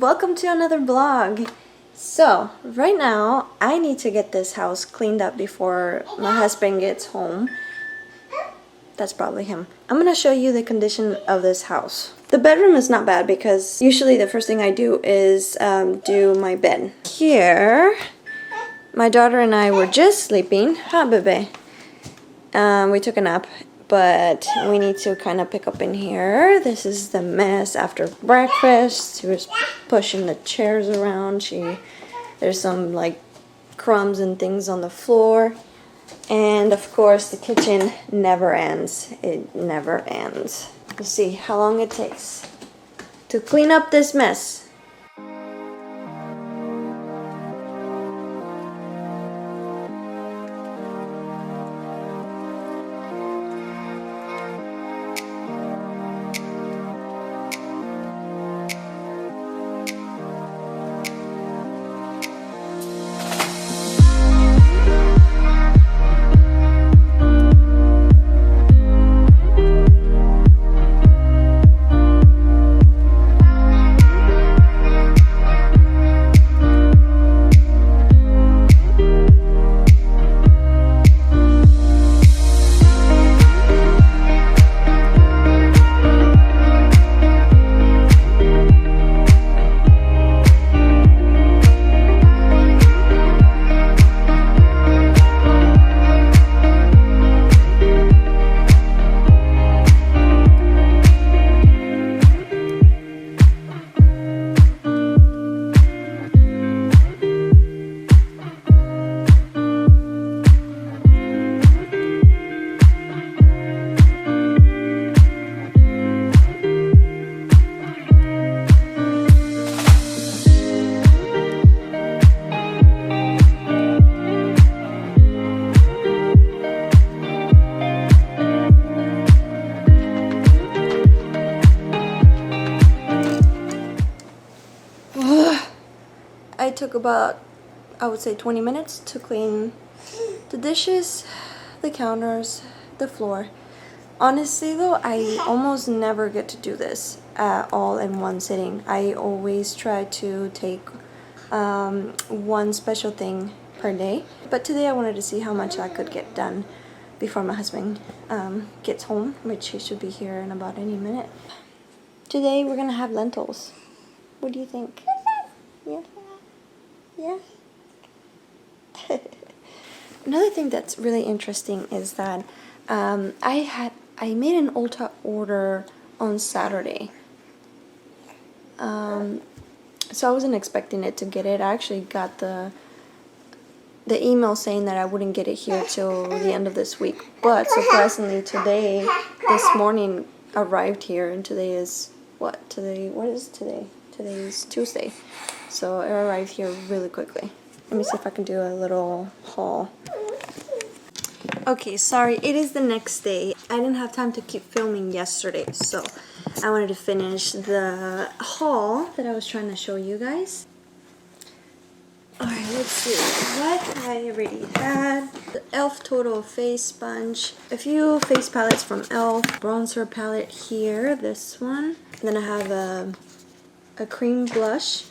welcome to another vlog. So right now I need to get this house cleaned up before my husband gets home. That's probably him. I'm gonna show you the condition of this house. The bedroom is not bad because usually the first thing I do is do my bed. Here, my daughter and I were just sleeping. Hi, bebe. We took a nap, but we need to kind of pick up in here. This is the mess after breakfast. She was pushing the chairs around. There's some like crumbs and things on the floor. And of course the kitchen never ends. It never ends. Let's see how long it takes to clean up this mess. I took about, I would say 20 minutes to clean the dishes, the counters, the floor. Honestly though, I almost never get to do this all in one sitting. I always try to take one special thing per day. But today I wanted to see how much I could get done before my husband gets home, which he should be here in about any minute. Today we're gonna have lentils. What do you think? Yeah? Yeah. Another thing that's really interesting is that I made an Ulta order on Saturday. So I wasn't expecting it to get it. I actually got the email saying that I wouldn't get it here till the end of this week. But surprisingly today, this morning arrived here, and today is what is today? Today is Tuesday. So it arrived here really quickly. Let me see if I can do a little haul. Okay, sorry, it is the next day. I didn't have time to keep filming yesterday, so I wanted to finish the haul that I was trying to show you guys. Alright, let's see what I already had. The ELF Total Face Sponge, a few face palettes from ELF, bronzer palette here, this one. And then I have a cream blush.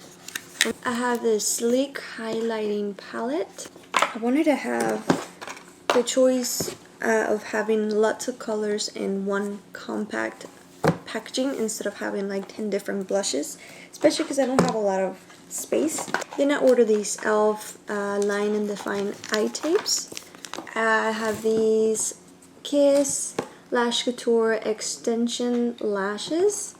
I have this sleek highlighting palette. I wanted to have the choice of having lots of colors in one compact packaging instead of having like 10 different blushes, especially because I don't have a lot of space. Then I ordered these ELF Line and Define eye tapes. I have these Kiss Lash Couture Extension Lashes.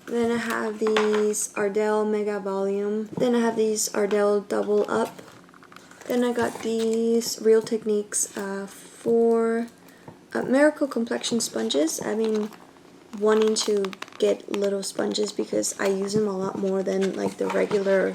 Then I have these Ardell Mega Volume. Then I have these Ardell Double Up. Then I got these Real Techniques for Miracle Complexion Sponges. I've been wanting to get little sponges because I use them a lot more than like the regular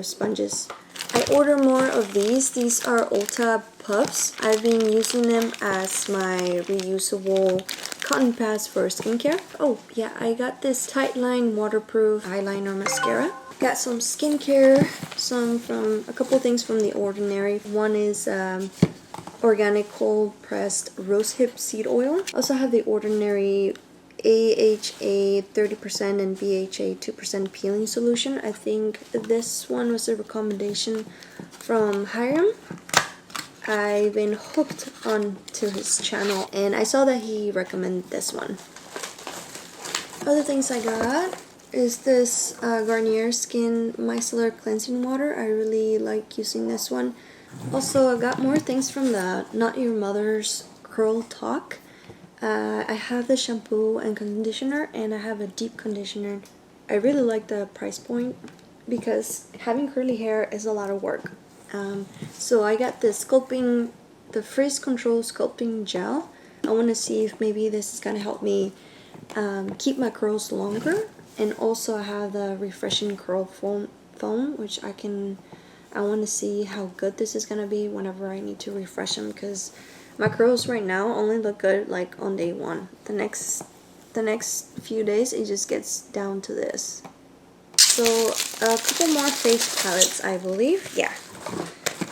sponges. I order more of these. These are Ulta Puffs. I've been using them as my reusable cotton pads for skincare. Oh yeah, I got this Tight Line Waterproof Eyeliner Mascara. Got some skincare, a couple things from The Ordinary. One is organic cold pressed rosehip seed oil. Also have The Ordinary AHA 30% and BHA 2% peeling solution. I think this one was a recommendation from Hiram. I've been hooked on to his channel and I saw that he recommended this one. Other things I got is this Garnier Skin Micellar Cleansing Water. I really like using this one. Also, I got more things from the Not Your Mother's Curl Talk. I have the shampoo and conditioner, and I have a deep conditioner. I really like the price point because having curly hair is a lot of work. So I got the Frizz Control Sculpting Gel. I want to see if maybe this is going to help me keep my curls longer. And also I have the Refreshing Curl Foam, which I want to see how good this is going to be whenever I need to refresh them, because my curls right now only look good like on day one. The next few days it just gets down to this. So a couple more face palettes, I believe. Yeah.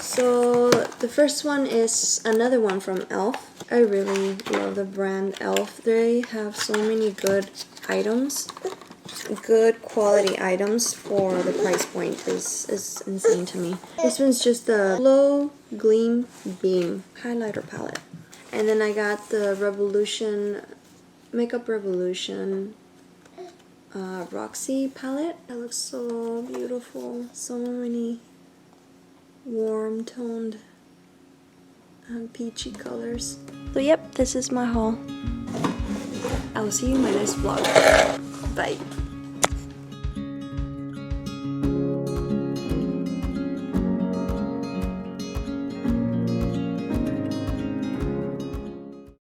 So the first one is another one from ELF. I really love the brand ELF. They have so many good items. Good quality items for the price point is insane to me. This one's just the Glow Gleam Beam highlighter palette. And then I got the Makeup Revolution Roxy palette. That looks so beautiful. So many warm toned peachy colors. So yep, this is my haul. I will see you in my next vlog. Bye.